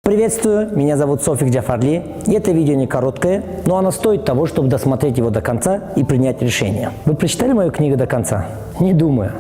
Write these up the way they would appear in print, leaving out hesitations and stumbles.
Приветствую, меня зовут Софик Джафарли. Это видео не короткое, но оно стоит того, чтобы досмотреть его до конца и принять решение. Вы прочитали мою книгу до конца? Не думаю.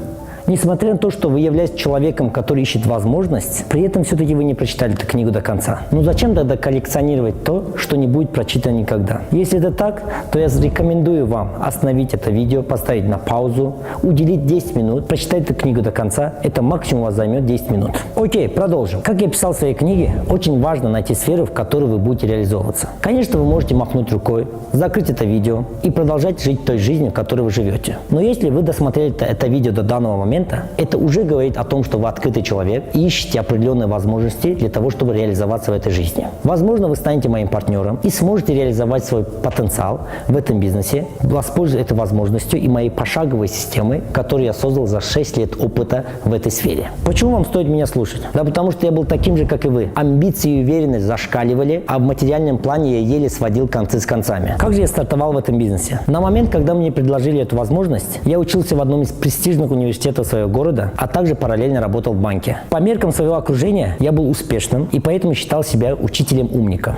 Несмотря на то, что вы являетесь человеком, который ищет возможность, при этом все-таки вы не прочитали эту книгу до конца. Ну зачем тогда коллекционировать то, что не будет прочитано никогда? Если это так, то я рекомендую вам остановить это видео, поставить на паузу, уделить 10 минут, прочитать эту книгу до конца. Это максимум у вас займет 10 минут. Окей, продолжим. Как я писал в своей книге, очень важно найти сферу, в которой вы будете реализовываться. Конечно, вы можете махнуть рукой, закрыть это видео и продолжать жить той жизнью, в которой вы живете. Но если вы досмотрели это видео до данного момента, это уже говорит о том, что вы открытый человек и ищете определенные возможности для того, чтобы реализоваться в этой жизни. Возможно, вы станете моим партнером и сможете реализовать свой потенциал в этом бизнесе, воспользуясь этой возможностью и моей пошаговой системой, которую я создал за 6 лет опыта в этой сфере. Почему вам стоит меня слушать? Да потому что я был таким же, как и вы. Амбиции и уверенность зашкаливали, а в материальном плане я еле сводил концы с концами. Как же я стартовал в этом бизнесе? На момент, когда мне предложили эту возможность, я учился в одном из престижных университетов своего города, а также параллельно работал в банке. По меркам своего окружения я был успешным и поэтому считал себя учителем-умником.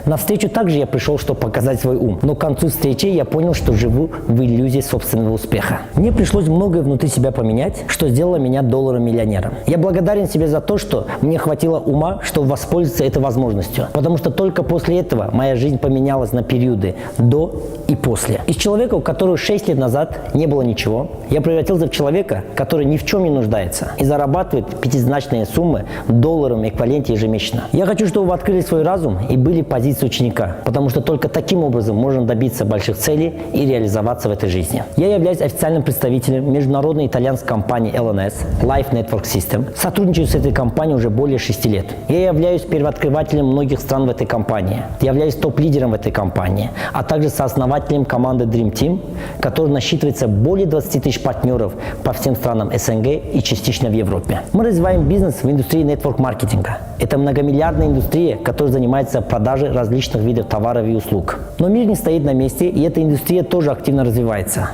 На встречу также я пришел, чтобы показать свой ум, но к концу встречи я понял, что живу в иллюзии собственного успеха. Мне пришлось многое внутри себя поменять, что сделало меня долларом-миллионером. Я благодарен себе за то, что мне хватило ума, чтобы воспользоваться этой возможностью, потому что только после этого моя жизнь поменялась на периоды до и после. Из человека, у которого 6 лет назад не было ничего, я превратился в человека, который ни в чем не нуждается и зарабатывает пятизначные суммы в долларовом эквиваленте ежемесячно. Я хочу, чтобы вы открыли свой разум и были позиции ученика, потому что только таким образом можно добиться больших целей и реализоваться в этой жизни. Я являюсь официальным представителем международной итальянской компании LNS, Life Network System. Сотрудничаю с этой компанией уже более 6 лет. Я являюсь первооткрывателем многих стран в этой компании. Являюсь топ-лидером в этой компании, а также сооснователем команды Dream Team, которая насчитывается более 20 тысяч партнеров по всем странам СНГ и частично в Европе. Мы развиваем бизнес в индустрии нетворк-маркетинга. Это многомиллиардная индустрия, которая занимается продажей различных видов товаров и услуг. Но мир не стоит на месте, и эта индустрия тоже активно развивается.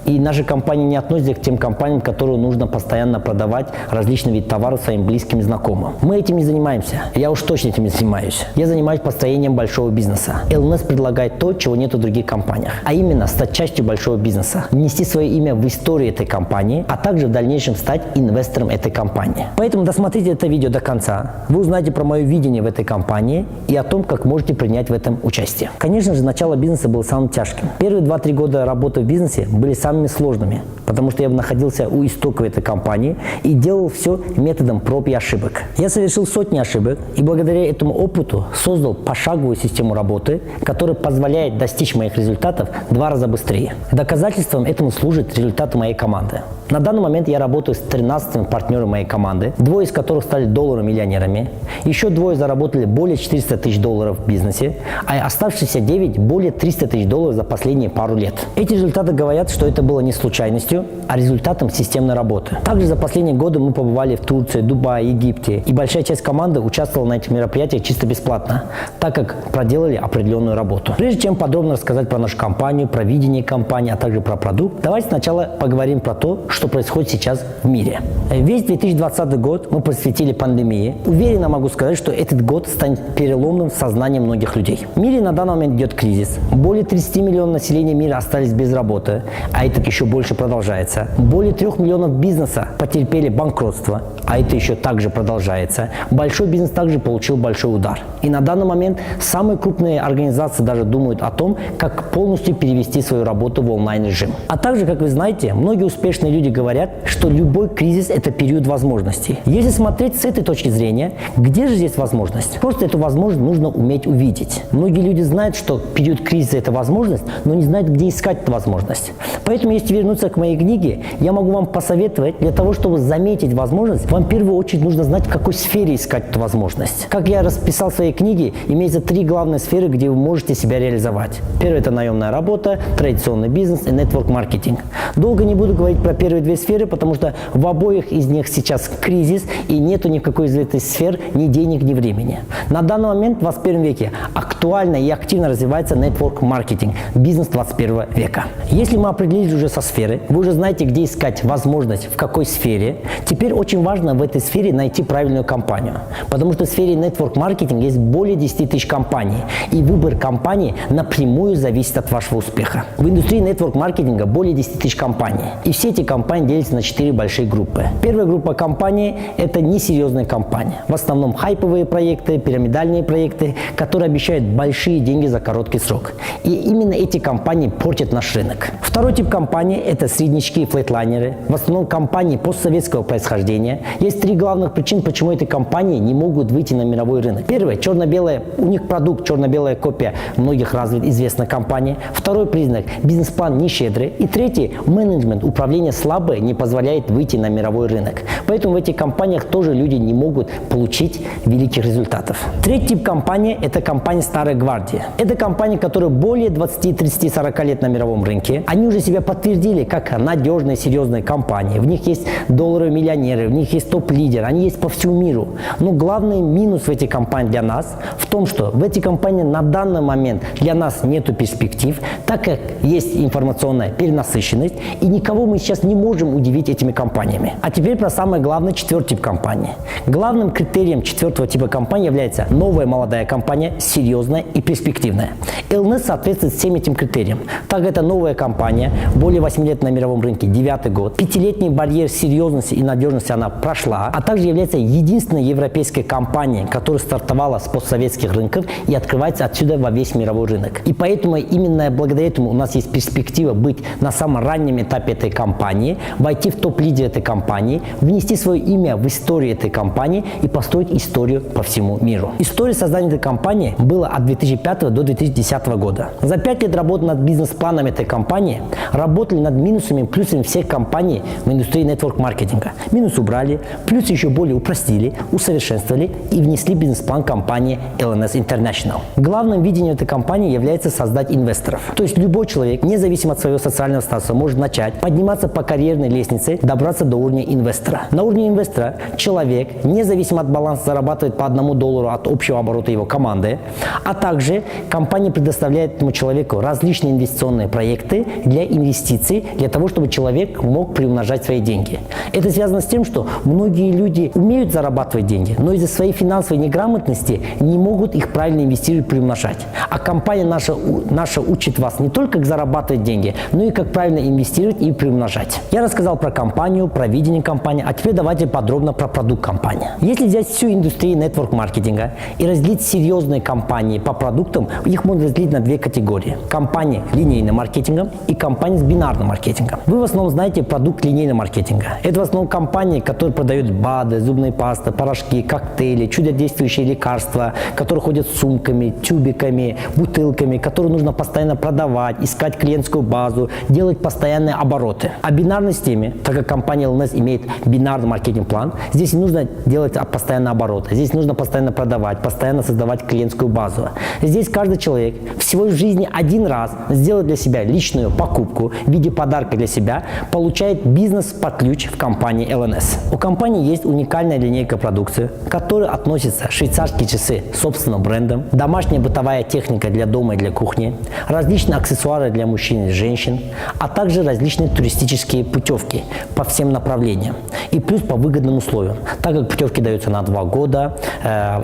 И наша компания не относится к тем компаниям, которым нужно постоянно продавать различные виды товаров своим близким и знакомым. Мы этим не занимаемся. Я уж точно этим не занимаюсь. Я занимаюсь построением большого бизнеса. LNS предлагает то, чего нет в других компаниях. А именно, стать частью большого бизнеса, внести свое имя в историю этой компании, а также в дальнейшем стать инвестором этой компании. Поэтому досмотрите это видео до конца. Вы узнаете про мое видение в этой компании и о том, как можете принять в этом участие. Конечно же, начало бизнеса было самым тяжким. Первые 2-3 года работы в бизнесе были самыми сложными, потому что я находился у истоков этой компании и делал все методом проб и ошибок. Я совершил сотни ошибок и благодаря этому опыту создал пошаговую систему работы, которая позволяет достичь моих результатов в 2 раза быстрее. Доказательством этому служат результаты моей команды. На данный момент я работаю с 13 партнерами моей команды, 2 из которых стали долларом-миллионерами, еще 2 заработали более 400 тысяч долларов в бизнесе, а оставшиеся 9 более 300 тысяч долларов за последние пару лет. Эти результаты говорят, что это было не случайностью, а результатом системной работы. Также за последние годы мы побывали в Турции, Дубае, Египте, и большая часть команды участвовала на этих мероприятиях чисто бесплатно, так как проделали определенную работу. Прежде чем подробно рассказать про нашу компанию, про видение компании, а также про продукт, давайте сначала поговорим про то, что происходит сейчас в мире. Весь 2020 год мы посвятили пандемии. Уверенно могу сказать, что этот год станет переломным в сознании многих людей. В мире на данный момент идет кризис. Более 30 миллионов населения мира остались без работы, а это еще больше продолжается. Более 3 миллионов бизнеса потерпели банкротство, а это еще также продолжается. Большой бизнес также получил большой удар. И на данный момент самые крупные организации даже думают о том, как полностью перевести свою работу в онлайн-режим. А также, как вы знаете, многие успешные люди говорят, что любой кризис – это период возможностей. Если смотреть с этой точки зрения, где же здесь возможность? Просто эту возможность нужно уметь увидеть. Многие люди знают, что период кризиса – это возможность, но не знают, где искать эту возможность. Поэтому, если вернуться к моей книге, я могу вам посоветовать, для того, чтобы заметить возможность, вам в первую очередь нужно знать, в какой сфере искать эту возможность. Как я расписал в своей книге, имеется 3 главные сферы, где вы можете себя реализовать. Первое – это наемная работа, традиционный бизнес и нетворк-маркетинг. Долго не буду говорить про первые 2 сферы, потому что в обоих из них сейчас кризис и нету никакой из этих сфер ни денег, ни времени. На данный момент в 21 веке актуально и активно развивается нетворк-маркетинг, бизнес 21 века. Если мы определились уже со сферой, вы уже знаете, где искать возможность, в какой сфере. Теперь очень важно в этой сфере найти правильную компанию, потому что в сфере нетворк-маркетинга есть более 10 тысяч компаний, и выбор компании напрямую зависит от вашего успеха. В индустрии нетворк-маркетинга более 10 тысяч компаний, и все эти компании делятся на 4 большие группы. Первая группа компаний – это несерьезные компании, в основном хайповые проекты, пирамидальные проекты, которые обещают большие деньги за короткий срок. И именно эти компании портят наш рынок. Второй тип компаний – это среднячки и флетлайнеры, в основном компании постсоветского происхождения. Есть 3 главных причин, почему эти компании не могут выйти на мировой рынок. Первое – черно-белая, у них продукт, черно-белая копия многих известных компаний. Второй признак – бизнес-план не щедрый. И третий – менеджмент, управление слабое, не позволяет выйти на мировой рынок. Поэтому в этих компаниях тоже люди не могут получить великих результатов. Третий тип компании – это компании старой гвардии. Это компании, которые более 20, 30, 40 лет на мировом рынке. Они уже себя подтвердили как надежные, серьезные компании. В них есть долларовые миллионеры, в них есть топ-лидеры, они есть по всему миру. Но главный минус в этих компаниях для нас в том, что в эти компании на данный момент для нас нету перспектив, так как есть информационная перенасыщенность, и никого мы сейчас не можем удивить этими компаниями. А теперь про самое главное, 4-й тип компании. Главным критерием 4-го типа компании является новая молодая компания, серьезная и перспективная. LNS соответствует всем этим критериям. Так это новая компания, более 8 лет на мировом рынке, 9-й год. 5-летний барьер серьезности и надежности она прошла, а также является единственной европейской компанией, которая стартовала с постсоветских рынков и открывается отсюда во весь мировой рынок. И поэтому именно благодаря этому у нас есть перспектива быть на самом раннем этапе этой компании, войти в топ-лидер этой компании, внести свое имя в историю этой компании и построить историю по всему миру. История создания этой компании была от 2005 до 2010 года. За 5 лет работы над бизнес-планом этой компании работали над минусами и плюсами всех компаний в индустрии нетворк-маркетинга. Минус убрали, плюсы еще более упростили, усовершенствовали и внесли бизнес-план компании LNS International. Главным видением этой компании является создать инвесторов. То есть любой человек, независимо от своего социального статуса, может начать подниматься по карьерной лестнице, добраться до уровня инвестора. На уровне инвестора человек, независимо от баланса, зарабатывает по $1 от общего оборота его команды, а также компания предоставляет этому человеку различные инвестиционные проекты для инвестиций, для того, чтобы человек мог приумножать свои деньги. Это связано с тем, что многие люди умеют зарабатывать деньги, но из-за своей финансовой неграмотности не могут их правильно инвестировать, приумножать. А компания наша учит вас не только как зарабатывать деньги, но и как правильно инвестировать и приумножать. Я рассказал про компанию, про видение компании, а теперь давайте подробно про продукт компании. Если взять всю индустрию нетворк-маркетинга и разделить серьезные компании по продуктам, их можно разделить на 2 категории. Компании с линейным маркетингом и компании с бинарным маркетингом. Вы в основном знаете продукт линейного маркетинга. Это в основном компании, которые продают БАДы, зубные пасты, порошки, коктейли, чудодействующие лекарства, которые ходят с сумками, тюбиками, бутылками, которые нужно постоянно продавать, искать клиентскую базу, делать постоянные обороты. А бинарной системе, так как компания LNS имеет бинарный маркетинг-план, здесь не нужно делать постоянно обороты, здесь нужно постоянно продавать, постоянно создавать клиентскую базу. Здесь каждый человек всего в жизни один раз сделает для себя личную покупку в виде подарка для себя, получает бизнес под ключ в компании LNS. У компании есть уникальная линейка продукции, к которой относятся швейцарские часы с собственным брендом, домашняя бытовая техника для дома и для кухни, различные аксессуары для мужчин и женщин, а также различные туристические путевки по всем направлениям. И плюс по выгодным условиям. Так как путевки даются на 2 года,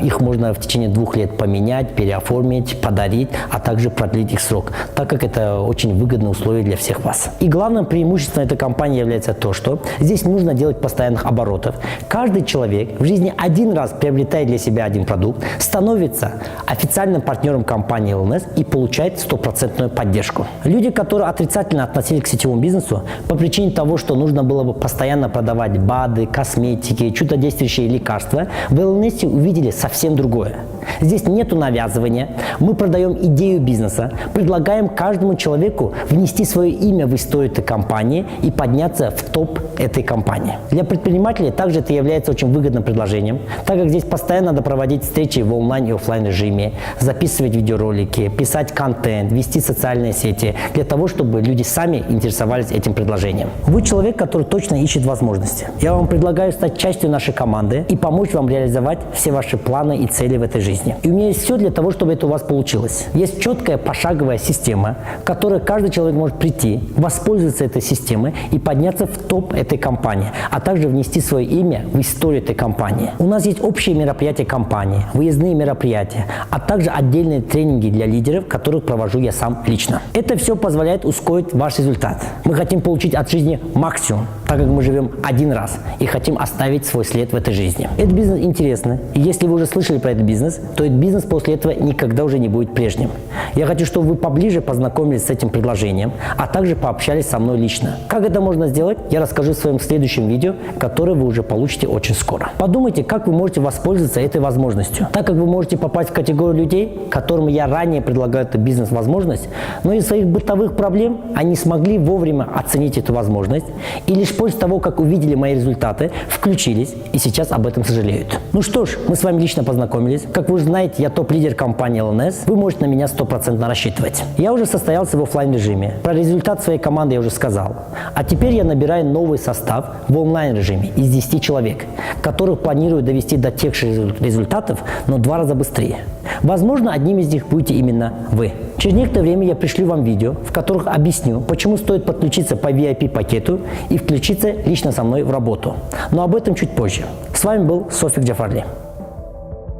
их можно в течение 2 лет поменять, переоформить, подарить, а также продлить их срок, так как это очень выгодные условия для всех вас. И главным преимуществом этой компании является то, что здесь не нужно делать постоянных оборотов. Каждый человек в жизни один раз приобретает для себя один продукт, становится официальным партнером компании LNS и получает 100% поддержку. Люди, которые отрицательно относились к сетевому бизнесу по причине того, что нужно было бы постоянно продавать БАДы, косметики, чудодействующие лекарства, в LNS увидели совсем другое. Здесь нету навязывания, мы продаем идею бизнеса, предлагаем каждому человеку внести свое имя в историю этой компании и подняться в топ этой компании. Для предпринимателей также это является очень выгодным предложением, так как здесь постоянно надо проводить встречи в онлайн и офлайн режиме, записывать видеоролики, писать контент, вести социальные сети, для того, чтобы люди сами интересовались этим предложением. Вы человек, который точно ищет возможности. Я вам предлагаю стать частью нашей команды и помочь вам реализовать все ваши планы и цели в этой жизни. жизни. И у меня есть все для того, чтобы это у вас получилось. Есть четкая пошаговая система, в которой каждый человек может прийти, воспользоваться этой системой и подняться в топ этой компании, а также внести свое имя в историю этой компании. У нас есть общие мероприятия компании, выездные мероприятия, а также отдельные тренинги для лидеров, которых провожу я сам лично. Это все позволяет ускорить ваш результат. Мы хотим получить от жизни максимум, так как мы живем один раз и хотим оставить свой след в этой жизни. Этот бизнес интересный, и если вы уже слышали про этот бизнес, то этот бизнес после этого никогда уже не будет прежним. Я хочу, чтобы вы поближе познакомились с этим предложением, а также пообщались со мной лично. Как это можно сделать, я расскажу в своем следующем видео, которое вы уже получите очень скоро. Подумайте, как вы можете воспользоваться этой возможностью, так как вы можете попасть в категорию людей, которым я ранее предлагаю эту бизнес-возможность, но из-за своих бытовых проблем они смогли вовремя оценить эту возможность и лишь после того, как увидели мои результаты, включились и сейчас об этом сожалеют. Ну что ж, мы с вами лично познакомились. Как вы уже знаете, я топ-лидер компании LNS. Вы можете на меня 100% рассчитывать. Я уже состоялся в офлайн режиме. Про результат своей команды я уже сказал. А теперь я набираю новый состав в онлайн режиме из 10 человек, которых планирую довести до тех же результатов, но в 2 раза быстрее. Возможно, одним из них будете именно вы. Через некоторое время я пришлю вам видео, в которых объясню, почему стоит подключиться по VIP-пакету и включиться лично со мной в работу. Но об этом чуть позже. С вами был Софик Джафарли.